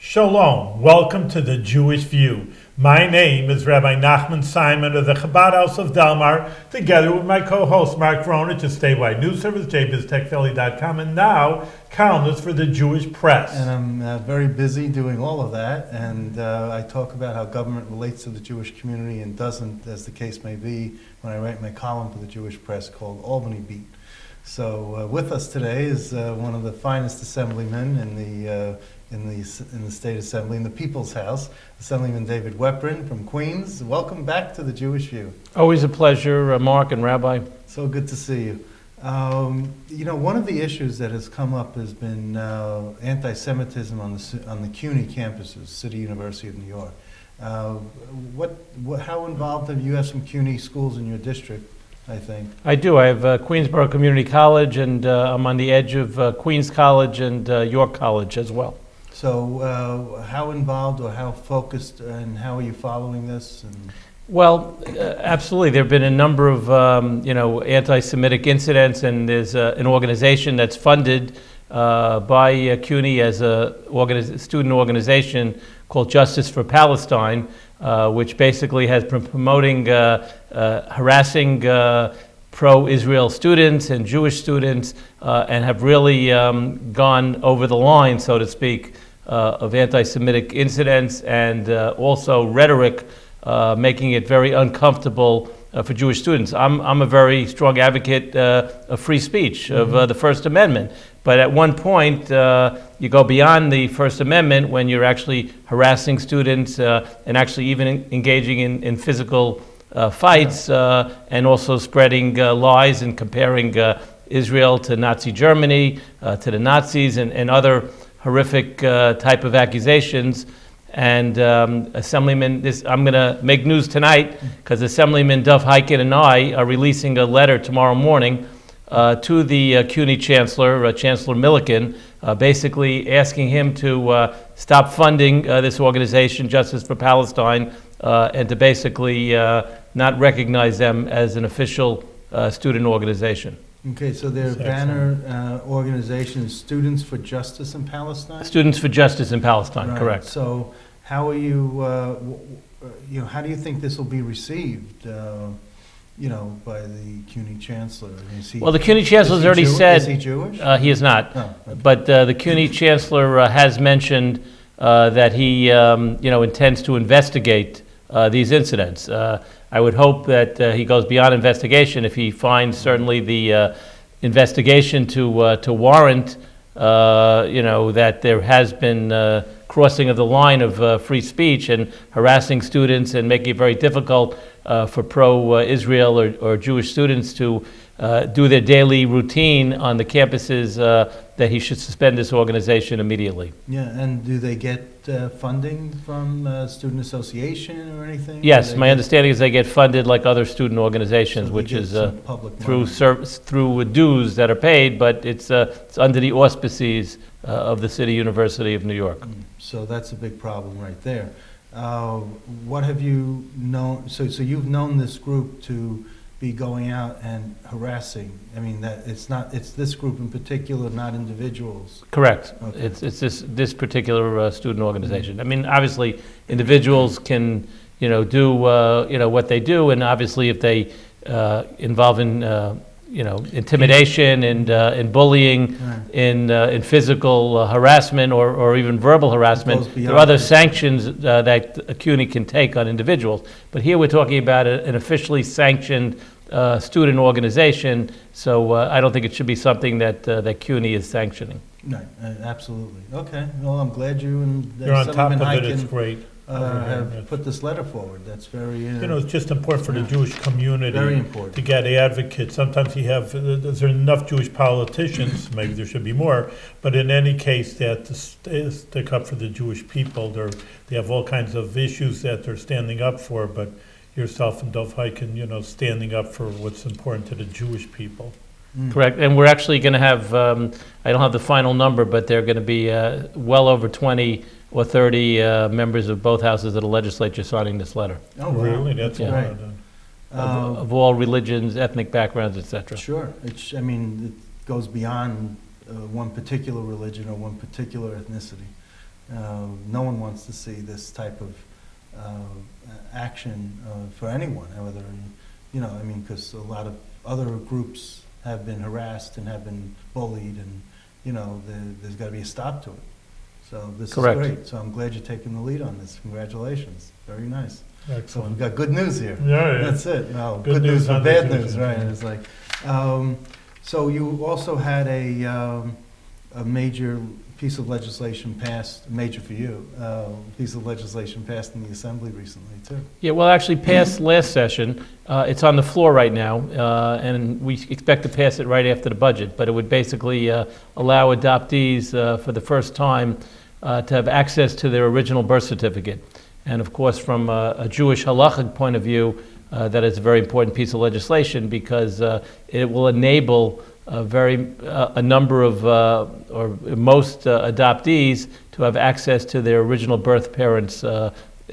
Shalom, welcome to the Jewish View. My name is Rabbi Nachman Simon of the Chabad House of Delmar, together with my co-host Mark Vronich of Statewide News Service, jbiztechphilly.com, and now columnist for the Jewish Press. And I'm very busy doing all of that, and I talk about how government relates to the Jewish community and doesn't, as the case may be, when I write my column for the Jewish Press called Albany Beat. So with us today is one of the finest assemblymen in the State Assembly, in the People's House, Assemblyman David Weprin from Queens. Welcome back to the Jewish View. Always a pleasure, Mark and Rabbi. So good to see you. One of the issues that has come up has been anti-Semitism on the CUNY campuses, City University of New York. How involved have you? Have some CUNY schools in your district, I think? I do. I have Queensborough Community College, and I'm on the edge of Queens College and York College as well. So how involved or how focused and how are you following this? Well, absolutely. There have been a number of anti-Semitic incidents, and there's an organization that's funded by CUNY as a student organization called Justice for Palestine, which basically has been promoting harassing pro-Israel students and Jewish students, and have really gone over the line, so to speak, of anti-Semitic incidents and also rhetoric, making it very uncomfortable for Jewish students. I'm a very strong advocate of free speech, of the First Amendment. But at one point, you go beyond the First Amendment when you're actually harassing students and actually even engaging in physical fights, and also spreading lies and comparing Israel to Nazi Germany, to the Nazis, and other horrific type of accusations. And Assemblyman, I'm going to make news tonight because Assemblyman Dov Hikind and I are releasing a letter tomorrow morning to the CUNY Chancellor, Chancellor Milliken, basically asking him to stop funding this organization, Justice for Palestine, and to basically not recognize them as an official student organization. Okay, so their banner organization is Students for Justice in Palestine? Students for Justice in Palestine, right. Correct. So how are you, how do you think this will be received, by the CUNY Chancellor? Well, the CUNY Chancellor has already said... Is he Jewish? He is not. Oh, okay. But the CUNY Chancellor has mentioned that he, intends to investigate these incidents. I would hope that he goes beyond investigation if he finds certainly the investigation to warrant, that there has been crossing of the line of free speech and harassing students and making it very difficult for pro-Israel or Jewish students to do their daily routine on the campuses, that he should suspend this organization immediately. Yeah, and do they get funding from Student Association or anything? Yes, my understanding is they get funded like other student organizations, so which is through dues that are paid, but it's under the auspices of the City University of New York. So that's a big problem right there. What have you known? So you've known this group to be going out and harassing. I mean, that it's this group in particular, not individuals. Correct. Okay. It's this particular student organization. I mean, obviously, individuals can do what they do, and obviously, if they involve in intimidation and bullying, Right. in physical harassment or even verbal harassment, there are other sanctions that CUNY can take on individuals. But here we're talking about an officially sanctioned student organization, so I don't think it should be something that CUNY is sanctioning. Right, absolutely. Okay, well, I'm glad you and You're on top of it, it's great. Have put this letter forward. That's very... it's just important for the Jewish community very important. To get advocates. Sometimes you have, there's enough Jewish politicians, maybe there should be more, but in any case that stick up for the Jewish people. They have all kinds of issues that they're standing up for, but yourself and Dov Hikind, standing up for what's important to the Jewish people. Correct, and we're actually going to have, I don't have the final number, but there are going to be well over 20 or 30 members of both houses of the legislature signing this letter. Oh, wow. Really? That's great. Of all religions, ethnic backgrounds, etc. Sure. It goes beyond one particular religion or one particular ethnicity. No one wants to see this type of action for anyone, whether, I mean, because a lot of other groups have been harassed and have been bullied, and, there's got to be a stop to it. So this Correct. is great. So I'm glad you're taking the lead on this. Congratulations. Very nice. So Excellent. we've got good news here. Yeah, That's it. Well, Good good news news for on the bad Jewish news, right? issue. It's like, so you also had a major piece of legislation passed, major for you, piece of legislation passed in the Assembly recently too. Yeah, well, actually passed last session. It's on the floor right now, and we expect to pass it right after the budget. But it would basically allow adoptees for the first time to have access to their original birth certificate. And of course, from a Jewish halachic point of view, that is a very important piece of legislation because it will enable a number of, or most adoptees to have access to their original birth parents'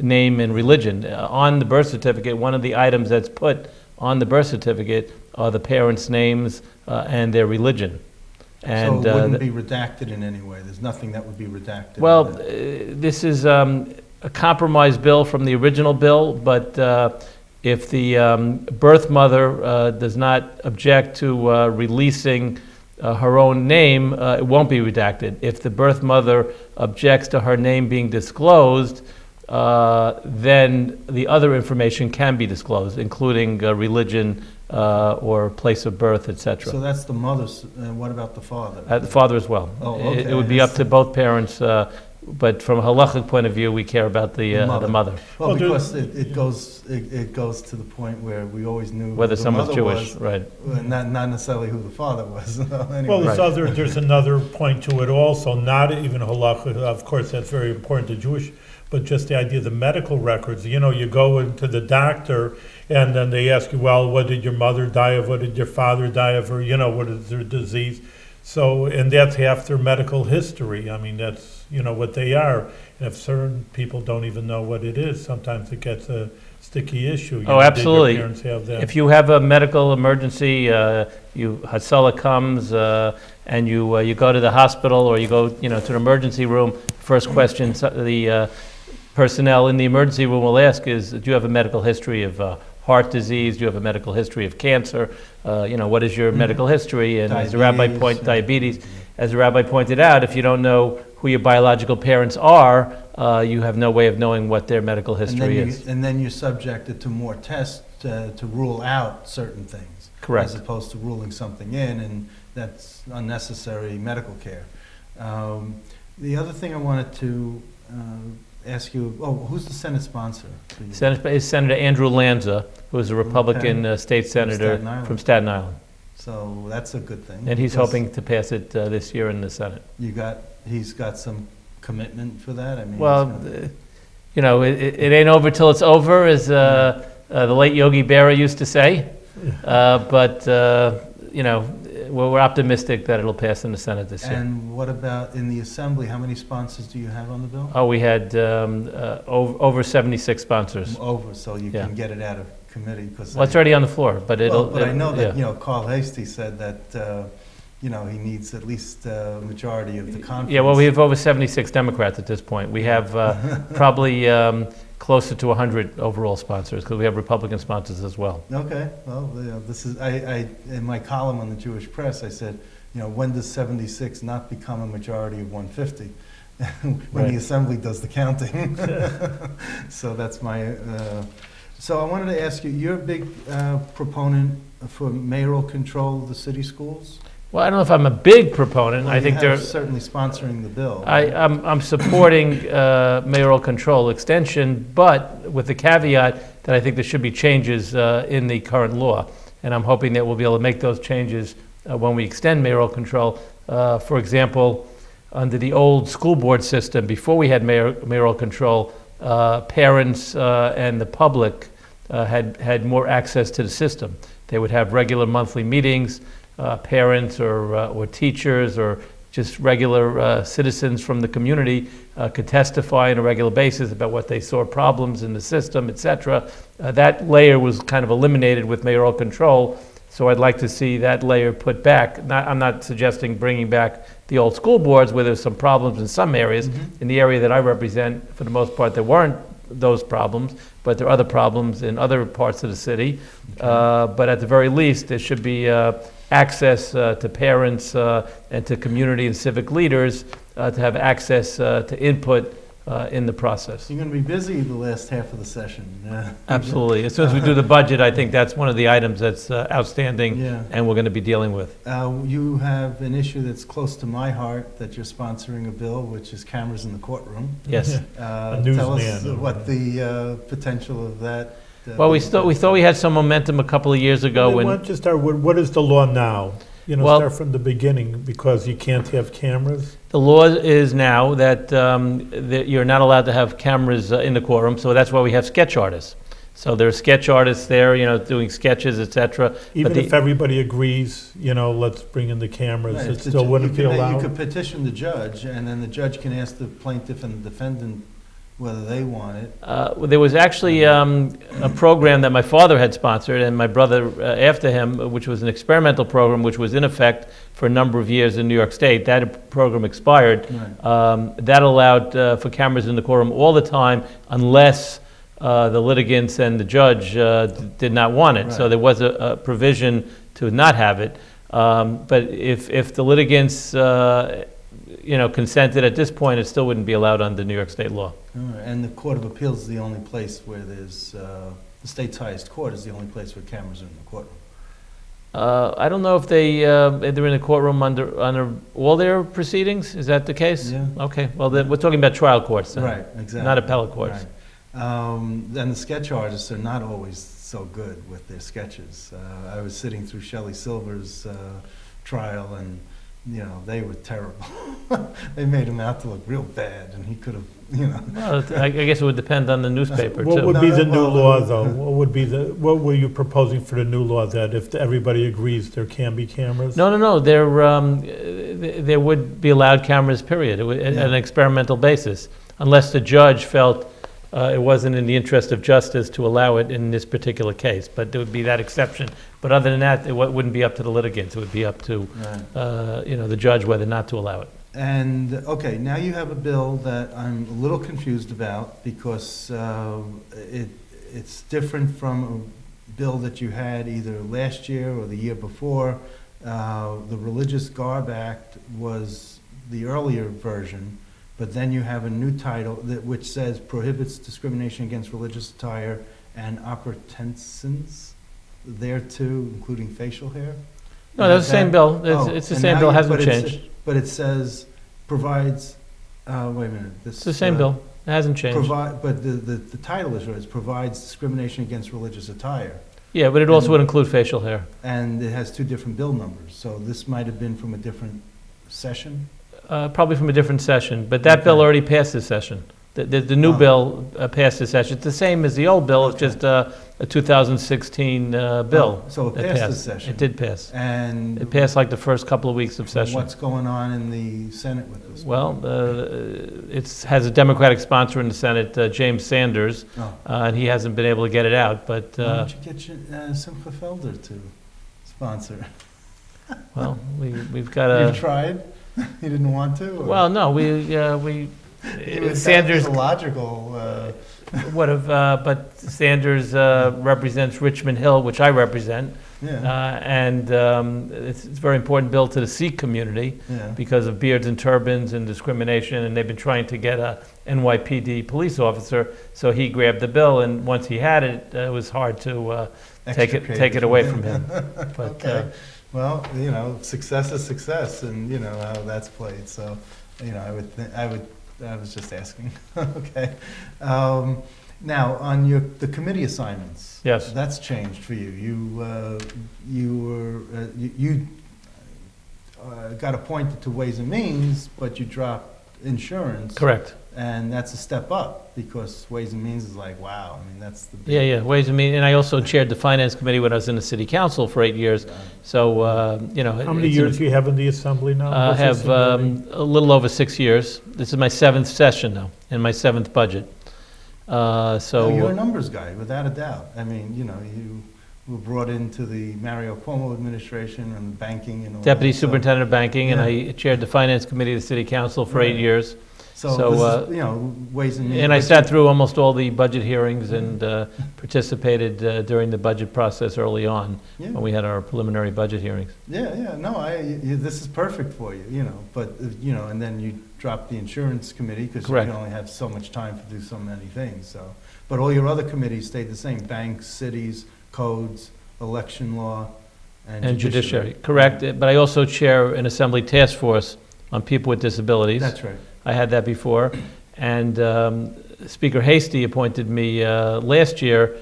name and religion. On the birth certificate, one of the items that's put on the birth certificate are the parents' names and their religion. And, so it wouldn't be redacted in any way? There's nothing that would be redacted? Well, this is a compromise bill from the original bill, but if the birth mother does not object to releasing her own name, it won't be redacted. If the birth mother objects to her name being disclosed, then the other information can be disclosed, including religion or place of birth, etc. So that's the mother's, and what about the father? The father as well. Oh, okay. It would be up to both parents, but from a halachic point of view, we care about the mother. Well, Well, because it goes to the point where we always knew Whether who the someone's mother Jewish, was, right. not necessarily who the father was. Anyway. Well, Right. there's another point to it also, not even halacha, of course, that's very important to Jewish, but just the idea of the medical records. You go into the doctor and then they ask you, well, what did your mother die of? What did your father die of? Or, what is their disease? So, and that's half their medical history. I mean, that's, what they are. And if certain people don't even know what it is, sometimes it gets a sticky issue. Oh, absolutely. Did your parents have that? If you have a medical emergency, Hatzalah comes and you go to the hospital or you go to an emergency room, first question the personnel in the emergency room will ask is, do you have a medical history of heart disease? Do you have a medical history of cancer? What is your medical history? And as the rabbi diabetes, as the rabbi pointed out, if you don't know who your biological parents are, you have no way of knowing what their medical history is. And then you're subjected to more tests to rule out certain things. Correct. As opposed to ruling something in, and that's unnecessary medical care. The other thing I wanted to ask you, who's the Senate sponsor? Senate is Senator Andrew Lanza, who is a Republican state senator from Staten Island. So that's a good thing. And he's hoping to pass it this year in the Senate. He's got some commitment for that? I mean, well, it ain't over till it's over, as the late Yogi Berra used to say. But we're optimistic that it'll pass in the Senate this year. And what about in the Assembly? How many sponsors do you have on the bill? Oh, we had over 76 sponsors. So you can get it out of committee. Well, it's already on the floor, but I know that Carl Hasty said that he needs at least a majority of the conference. Yeah, well, we have over 76 Democrats at this point. We have probably closer to 100 overall sponsors because we have Republican sponsors as well. Okay, well, this is I in my column on the Jewish Press, I said, when does 76 not become a majority of 150? When Right. the Assembly does the counting. So that's my. So I wanted to ask you, you're a big proponent for mayoral control of the city schools? Well, I don't know if I'm a big proponent. Well, I think they're they're certainly sponsoring the bill. I'm supporting mayoral control extension, but with the caveat that I think there should be changes in the current law. And I'm hoping that we'll be able to make those changes when we extend mayoral control. For example, under the old school board system, before we had mayoral control, parents and the public had more access to the system. They would have regular monthly meetings. Parents or teachers or just regular citizens from the community could testify on a regular basis about what they saw problems in the system, etc. That layer was kind of eliminated with mayoral control. So I'd like to see that layer put back. I'm not suggesting bringing back the old school boards where there's some problems in some areas. In the area that I represent, for the most part, there weren't those problems, but there are other problems in other parts of the city. But at the very least, there should be access to parents and to community and civic leaders to have access to input in the process. You're going to be busy the last half of the session. Absolutely. As soon as we do the budget, I think that's one of the items that's outstanding Yeah. and we're going to be dealing with. You have an issue that's close to my heart, that you're sponsoring a bill, which is cameras in the courtroom. Yes. A Tell us newsman. what the potential of that. Well, we thought we had some momentum a couple of years ago Why when, don't you start with, what is the law now? Well- Start from the beginning, because you can't have cameras. the law is now that that you're not allowed to have cameras in the courtroom, so that's why we have sketch artists. So there are sketch artists there, doing sketches, et cetera. Even if everybody agrees, let's bring in the cameras, Right, it if the still ju- wouldn't you be can- You allowed? could petition the judge, and then the judge can ask the plaintiff and the defendant whether they want it. There was actually a program that my father had sponsored and my brother after him, which was an experimental program which was in effect for a number of years in New York State. That program expired. Right. That allowed for cameras in the courtroom all the time unless the litigants and the judge did not want it. So Right. there was a provision to not have it. But if the litigants consented at this point, it still wouldn't be allowed under New York State law. All right, and the Court of Appeals is the only place where there's, the state's highest court is the only place where cameras are in the courtroom. I don't know if they're in the courtroom under all their proceedings. Is that the case? Yeah. Okay. Well, then we're talking about trial courts, then. Right, exactly. Not appellate courts. Right. And the sketch artists are not always so good with their sketches. I was sitting through Shelley Silver's trial, and they were terrible. They made him out to look real bad, and he could have, Well, I guess it would depend on the newspaper What too. would be No, the new well, law, though? What were you proposing for the new law, that if everybody agrees there can be cameras? No. There would be allowed cameras, period, at an experimental basis, unless the judge felt it wasn't in the interest of justice to allow it in this particular case. But there would be that exception. But other than that, it wouldn't be up to the litigants. It would be up to Right. the judge whether not to allow it. And, okay, now you have a bill that I'm a little confused about, because it's different from a bill that you had either last year or the year before. The Religious Garb Act was the earlier version, but then you have a new title which says prohibits discrimination against religious attire and appurtenances thereto, including facial hair. No, that's the same bill. Oh, It's the and same now bill, you- hasn't but it's- changed. But it says provides, wait a minute. It's the same bill. It hasn't changed. But the title is right, it provides discrimination against religious attire. Yeah, but it also would include facial hair. And it has two different bill numbers, so this might have been from a different session? Probably from a different session, but that bill Okay. already passed this session. The new Oh. bill passed this session. It's the same as the old bill, it's Okay. just a 2016 bill. Oh, so it that passed this session? It did pass. And It passed like the first couple of weeks of session. what's going on in the Senate with this? Well, it has a Democratic sponsor in the Senate, James Sanders, Oh. and he hasn't been able to get it out, but, Why don't you get Simcha Felder to sponsor? well, we've got You've a, tried? He didn't want to? or- well, no, It was Sanders kind of logical. would have, but Sanders represents Richmond Hill, which I represent, Yeah, and it's a very important bill to the Sikh community yeah. because of beards and turbans and discrimination, and they've been trying to get a NYPD police officer, so he grabbed the bill, and once he had it, it was hard to take it away from him. But, Okay. Well, success is success, and you know how that's played. So, I was just asking. Okay. Now, on the committee assignments. Yes. That's changed for you. You got appointed to Ways and Means, but you dropped insurance. Correct. And that's a step up, because Ways and Means is like, wow, I mean, that's the big. Yeah, Ways and Means, and I also chaired the Finance Committee when I was in the City Council for 8 years, so, How many years do you have in the assembly now? I What's the have seniority? a little over 6 years. This is my 7th session now, and my 7th budget. Oh, you're a So, numbers guy, without a doubt. I mean, were brought into the Mario Cuomo administration and banking and all Deputy that. Superintendent of Banking, and Yeah. I chaired the Finance Committee of the City Council for Right. 8 years. So So, this is, Ways and Means. And I sat through almost all the budget hearings and participated during the budget process early on Yeah. when we had our preliminary budget hearings. Yeah, no, this is perfect for you, but, and then you drop the insurance committee because you Correct. can only have so much time to do so many things, so. But all your other committees stayed the same, banks, cities, codes, election law, And judiciary, correct. But I also chair an assembly task force on people with disabilities. That's right. I had that before. And Speaker Hasty appointed me last year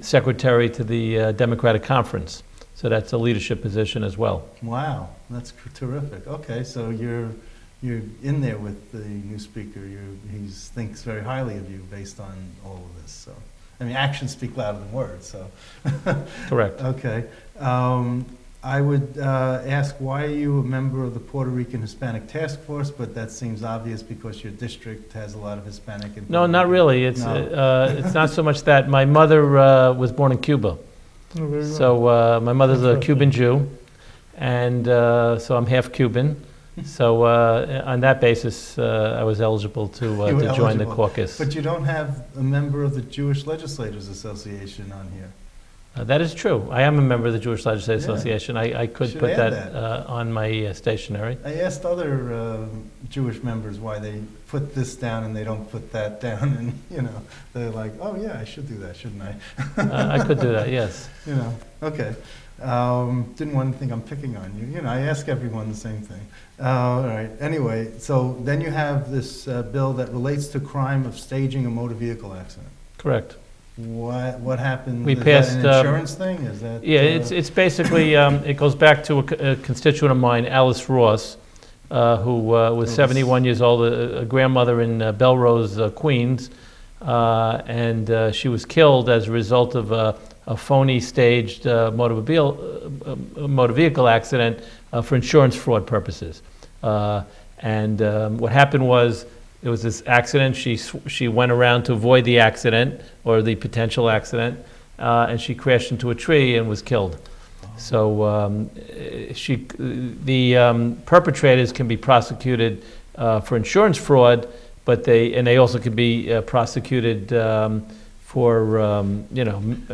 secretary to the Democratic Conference. So that's a leadership position as well. Wow, that's terrific. Okay, so you're in there with the new speaker. He thinks very highly of you based on all of this. So, I mean, actions speak louder than words. So, Correct. okay. I would ask, why are you a member of the Puerto Rican Hispanic Task Force? But that seems obvious because your district has a lot of Hispanic. And No, Puerto not Rican- really. It's it's not so much that. My mother was born in Cuba. So my mother's a Cuban Jew, and so I'm half Cuban. So on that basis, I was eligible to join the eligible. caucus. But you don't have a member of the Jewish Legislators Association on here. That is true. I am a member of the Jewish Legislative Yeah. Association. I could Should put add that on my stationery. I asked other Jewish members why they put this down and they don't put that down, and they're like, "Oh yeah, I should do that, shouldn't I?" I could do that, yes. Okay. Didn't want to think I'm picking on you. I ask everyone the same thing. All right. Anyway, so then you have this bill that relates to crime of staging a motor vehicle accident. Correct. What happened? We Is passed, that an insurance thing? Is that? Yeah, it's basically, it goes back to a constituent of mine, Alice Ross, who was 71 years old, a grandmother in Belrose, Queens, and she was killed as a result of a phony staged motor vehicle accident for insurance fraud purposes. And what happened was, it was this accident. She went around to avoid the accident or the potential accident, and she crashed into a tree and was killed. So the perpetrators can be prosecuted for insurance fraud, but they also can be prosecuted for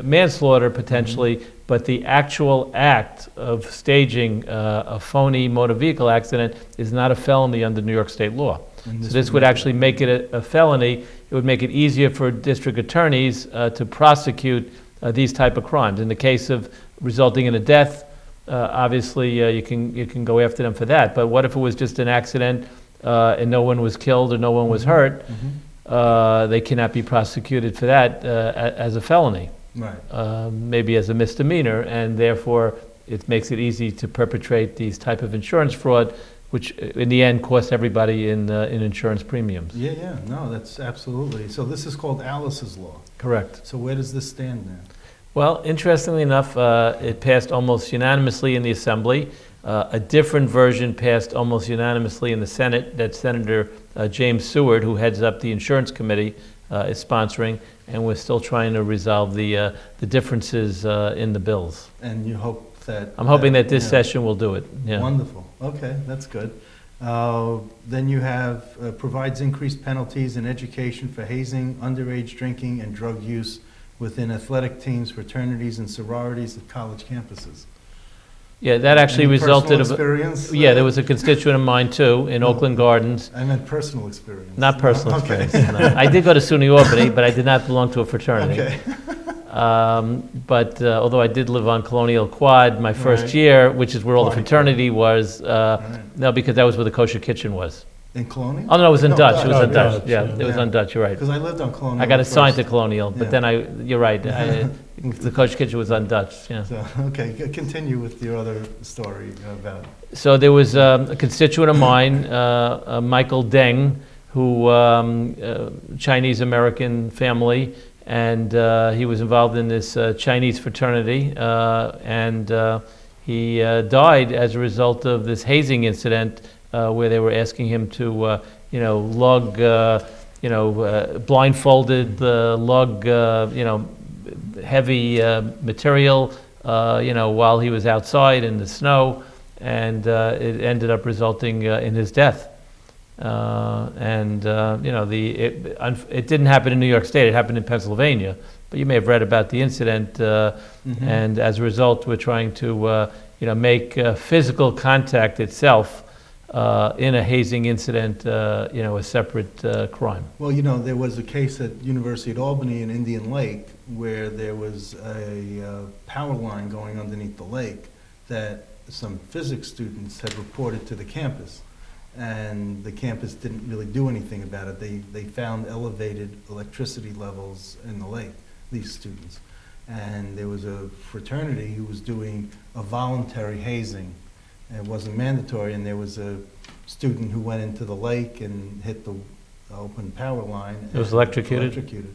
manslaughter potentially. But the actual act of staging a phony motor vehicle accident is not a felony under New York state law. So this would actually make it a felony. It would make it easier for district attorneys to prosecute these type of crimes. In the case of resulting in a death, obviously you can go after them for that. But what if it was just an accident and no one was killed or no one was hurt? They cannot be prosecuted for that as a felony. Right. Maybe as a misdemeanor, and therefore it makes it easy to perpetrate these type of insurance fraud, which in the end costs everybody in insurance premiums. Yeah. No, that's absolutely. So this is called Alice's Law. Correct. So where does this stand now? Well, interestingly enough, it passed almost unanimously in the Assembly. A different version passed almost unanimously in the Senate that Senator James Seward, who heads up the Insurance Committee, is sponsoring, and we're still trying to resolve the differences in the bills. And you hope that... I'm hoping that this session will do it. Yeah. Wonderful. Okay, that's good. Then you have provides increased penalties in education for hazing, underage drinking, and drug use within athletic teams, fraternities, and sororities at college campuses. Yeah, that actually Any resulted personal of... experience? Yeah, there was a constituent of mine too in Oakland Gardens. I meant personal experience. Not personal Okay. experience. No. I did go to SUNY Albany, but I did not belong to a fraternity. Okay. But although I did live on Colonial Quad my first Right. year, which is where all the Party fraternity was, Right. no, because that was where the kosher kitchen was. In Colonial? Oh, no, it was in No, Dutch. It was Dutch. in Dutch. Dutch, Yeah, yeah. it was on Dutch. You're right. Because I lived on Colonial. I got assigned to first. Colonial, but Yeah. then you're right. The kosher kitchen was on Dutch. Yeah. So, okay, continue with your other story about... So there was a constituent of mine, Michael Deng, who Chinese American family, and he was involved in this Chinese fraternity, and he died as a result of this hazing incident where they were asking him to, blindfolded, lug, heavy material, while he was outside in the snow, and it ended up resulting in his death. It didn't happen in New York State, it happened in Pennsylvania, but you may have read about the incident, and as a result, we're trying to make physical contact itself in a hazing incident, a separate crime. Well, there was a case at University at Albany in Indian Lake where there was a power line going underneath the lake that some physics students had reported to the campus. And the campus didn't really do anything about it. They found elevated electricity levels in the lake, these students. And there was a fraternity who was doing a voluntary hazing. It wasn't mandatory, and there was a student who went into the lake and hit the open power line. It was electrocuted?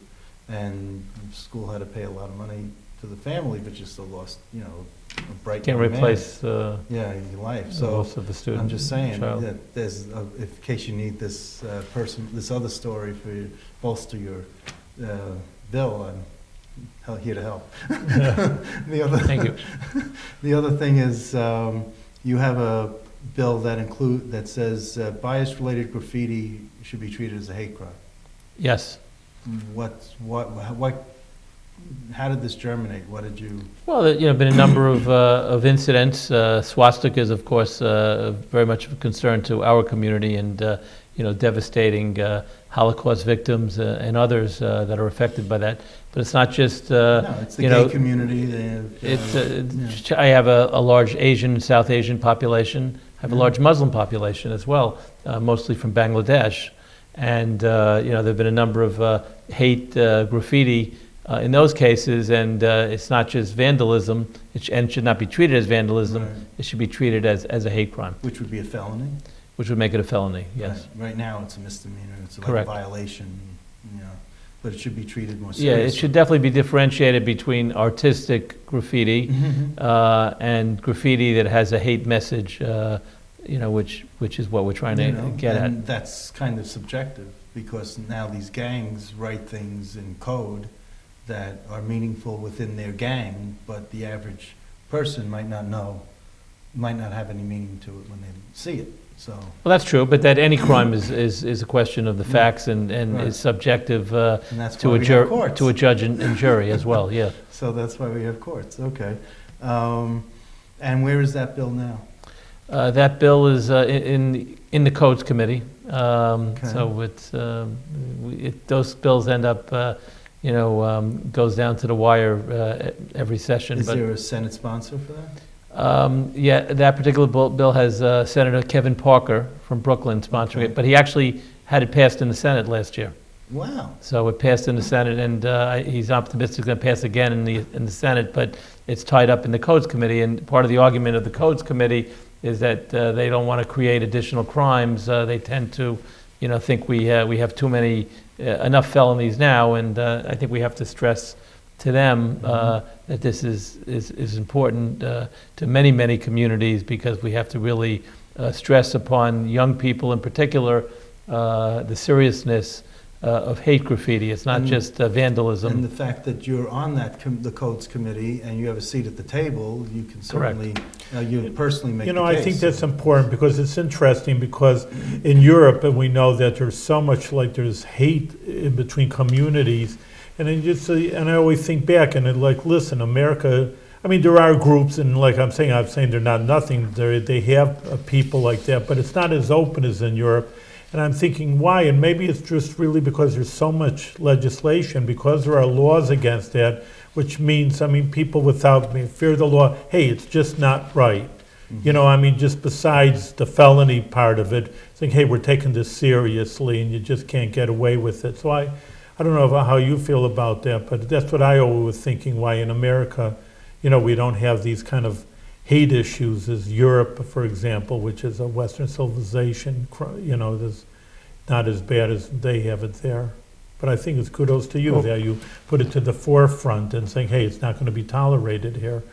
And the school had to pay a lot of money to the family, but you still lost, a bright Can't young man. replace your life. the So loss of the student. I'm just saying child. that there's, in case you need this this other story for bolster your bill, I'm here to help. Thank you. The other thing is you have a bill that says bias-related graffiti should be treated as a hate crime. Yes. How did this germinate? What did you? Well, been a number of incidents. Swastikas, of course, very much of a concern to our community, and devastating Holocaust victims and others that are affected by that. But it's not just No, it's the gay community. I have a large South Asian population. I have a large Muslim population as well, mostly from Bangladesh, and there have been a number of hate graffiti. In those cases, and it's not just vandalism, and should not be treated as vandalism. Right. It should be treated as a hate crime, Which would be a felony. which would make it a felony. Yes. Right now, it's a misdemeanor. It's like a Correct. violation. But it should be treated more Yeah, seriously. it should definitely be differentiated between artistic graffiti and graffiti that has a hate message. Which is what we're trying to get at. And that's kind of subjective because now these gangs write things in code that are meaningful within their gang, but the average person might not have any meaning to it when they see it. So Well, that's true, but that any crime is a question of the facts and Right. is subjective and that's to why a we have courts. to a judge and jury as well. Yeah. So that's why we have courts. Okay. And where is that bill now? That bill is in the Codes Committee. So those bills end up, goes down to the wire every session. Is but there a Senate sponsor for that? that particular bill has Senator Kevin Parker from Brooklyn sponsoring it, but he actually had it passed in the Senate last year. Wow. So it passed in the Senate, and he's optimistic it's going to pass again in the Senate, but it's tied up in the Codes Committee, and part of the argument of the Codes Committee is that they don't want to create additional crimes. They tend to, think we have too many, enough felonies now, and I think we have to stress to them that this is important to many, many communities, because we have to really stress upon young people in particular the seriousness of hate graffiti. It's not just vandalism. And the fact that you're on the Codes Committee and you have a seat at the table, you can certainly, you personally make the case. I think that's important because it's interesting because in Europe, and we know that there's so much, there's hate in between communities, and I always think back and listen, America, there are groups, and I'm saying they're not nothing. They have people like that, but it's not as open as in Europe. And I'm thinking, why? And maybe it's just really because there's so much legislation, because there are laws against that, which means, people without fear of the law, hey, it's just not right. Mm-hmm. Just besides the felony part of it, saying, hey, we're taking this seriously and you just can't get away with it. So I don't know how you feel about that, but that's what I always was thinking, why in America, we don't have these kind of hate issues as Europe, for example, which is a Western civilization, is not as bad as they have it there. But I think it's kudos to you that you put it to the forefront and saying, hey, it's not going to be tolerated here,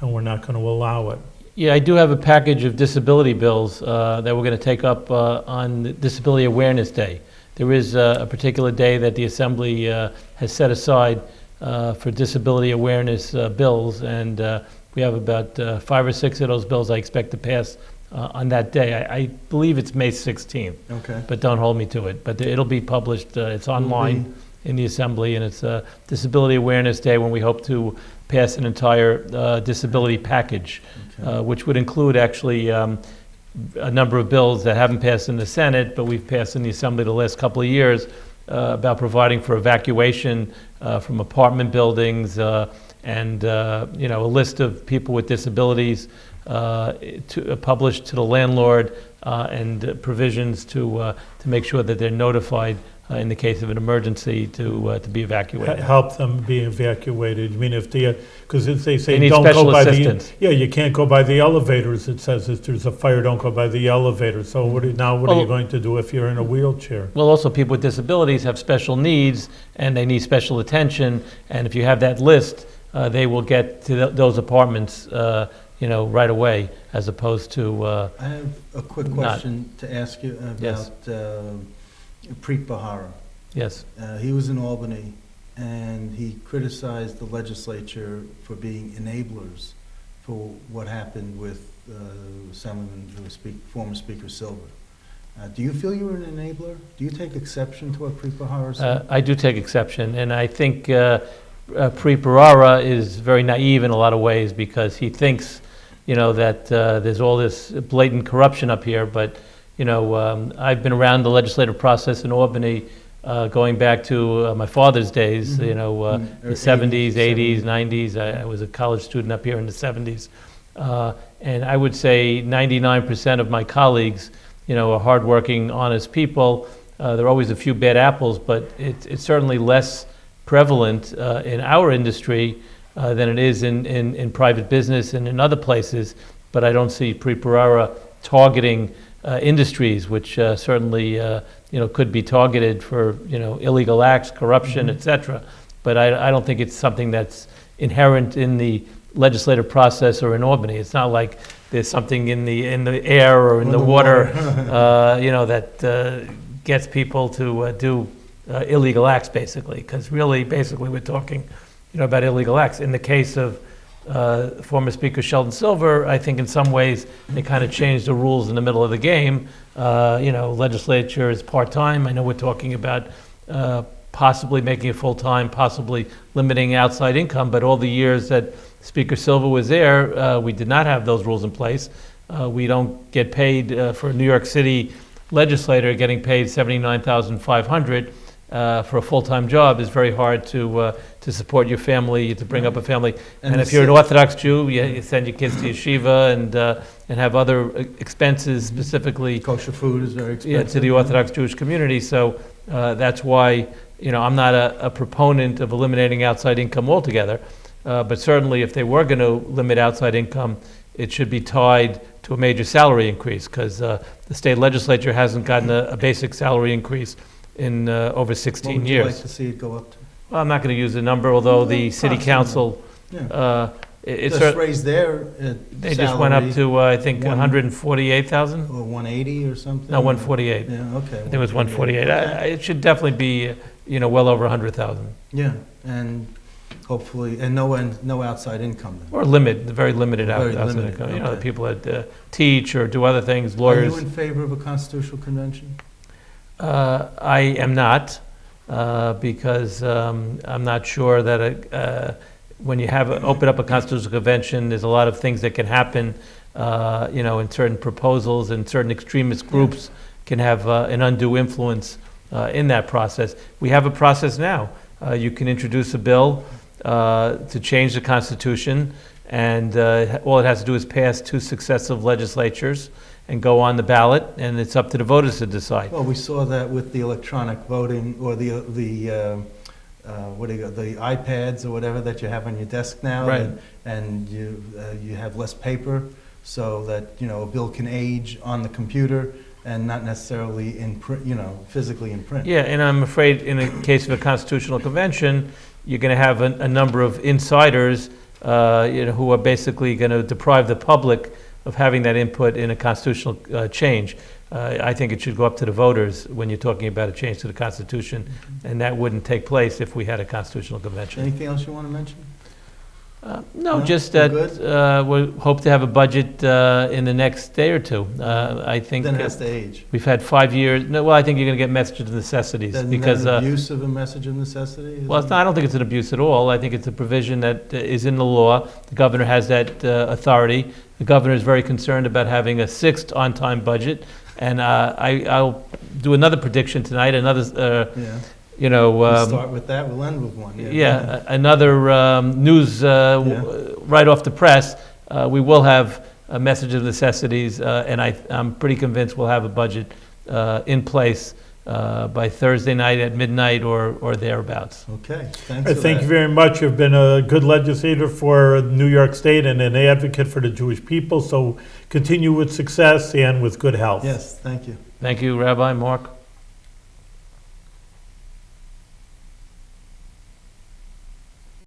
and we're not going to allow it. Yeah, I do have a package of disability bills that we're going to take up on Disability Awareness Day. There is a particular day that the Assembly has set aside for disability awareness bills, and we have about 5 or 6 of those bills I expect to pass on that day. I believe it's May 16th, Okay. but don't hold me to it. But it'll be published, it's online in the Assembly, and it's Disability Awareness Day when we hope to pass an entire disability package, Okay. which would include actually a number of bills that haven't passed in the Senate, but we've passed in the Assembly the last couple of years about providing for evacuation from apartment buildings and a list of people with disabilities published to the landlord and provisions to make sure that they're notified in the case of an emergency to be evacuated. Help them be evacuated. I mean, if because if they say They need don't special go by assistance. you can't go by the elevators. It says if there's a fire, don't go by the elevator. So what are Well- you going to do if you're in a wheelchair? Well, also people with disabilities have special needs and they need special attention. And if you have that list, they will get to those apartments, right away, as opposed to. I have a quick Not- question to ask you Yes. about Preet Bharara. Yes. He was in Albany, and he criticized the legislature for being enablers for what happened with former Speaker Silver. Do you feel you were an enabler? Do you take exception to what Preet Bharara said? I do take exception, and I think Preet Bharara is very naive in a lot of ways because he thinks, that there's all this blatant corruption up here. But I've been around the legislative process in Albany going back to my father's days. The 70s, 80s, 90s. I was a college student up here in the 70s, and I would say 99% of my colleagues, are hardworking, honest people. There are always a few bad apples, but it's certainly less prevalent in our industry than it is in private business and in other places. But I don't see Preet Bharara targeting industries, which certainly could be targeted for illegal acts, corruption, etc. But I don't think it's something that's inherent in the legislative process or in Albany. It's not like there's something in the air or in the water, that gets people to do illegal acts, basically. Because really, basically, we're talking, about illegal acts. In the case of former Speaker Sheldon Silver, I think in some ways they kind of changed the rules in the middle of the game. Legislature is part-time. I know we're talking about possibly making it full-time, possibly limiting outside income, but all the years that Speaker Silver was there, we did not have those rules in place. We don't get paid for a New York City legislator getting paid $79,500 for a full-time job is very hard to support your family, to bring up a family. And if you're an Orthodox Jew, you send your kids to yeshiva and have other expenses specifically Kosher food is very expensive. to the Orthodox Jewish community. So that's why I'm not a proponent of eliminating outside income altogether. But certainly, if they were going to limit outside income, it should be tied to a major salary increase, because the state legislature hasn't gotten a basic salary increase in over 16 What would you years. like to see it go up to? Well, I'm not going to use the number, although the city approximately. council, Yeah. it's Just raise their they just went up to I think One- 148,000. or 180 or something? No, 148. Yeah, okay. I think it was 148. It should definitely be well over 100,000, Yeah, and hopefully, and no outside income then. or very limited Very outside limited, income. okay. The people that teach or do other things, Are lawyers. you in favor of a constitutional convention? I am not, because I'm not sure that when you open up a constitutional convention, there's a lot of things that can happen, in certain proposals, and certain extremist groups can have an undue influence in that process. We have a process now. You can introduce a bill to change the Constitution, and all it has to do is pass 2 successive legislatures and go on the ballot, and it's up to the voters to decide. Well, we saw that with the electronic voting, or the iPads or whatever that you have on your desk now. Right. And you have less paper, so that, a bill can age on the computer and not necessarily in print, physically in print. Yeah, and I'm afraid in the case of a constitutional convention, you're going to have a number of insiders, who are basically going to deprive the public of having that input in a constitutional change. I think it should go up to the voters when you're talking about a change to the Constitution, and that wouldn't take place if we had a constitutional convention. Anything else you want to mention? No, No? just We're that we hope to have a budget in the next day or two. I think Then it has to age. we've had 5 years. No, well, I think you're going to get message of necessities Isn't because. that an abuse of a message of necessity? Well, it's not, I don't think it's an abuse at all. I think it's a provision that is in the law. The governor has that authority. The governor is very concerned about having a 6th on-time budget. And I'll do another prediction tonight, another, Yeah. you Start with that, we'll end with one. yeah, another news right off the press. We will have a message of necessities, and I'm pretty convinced we'll have a budget in place by Thursday night at midnight or thereabouts. Okay, thanks for that. Thank you very much. You've been a good legislator for New York State and an advocate for the Jewish people, so continue with success and with good health. Yes, thank you. Thank you, Rabbi Mark.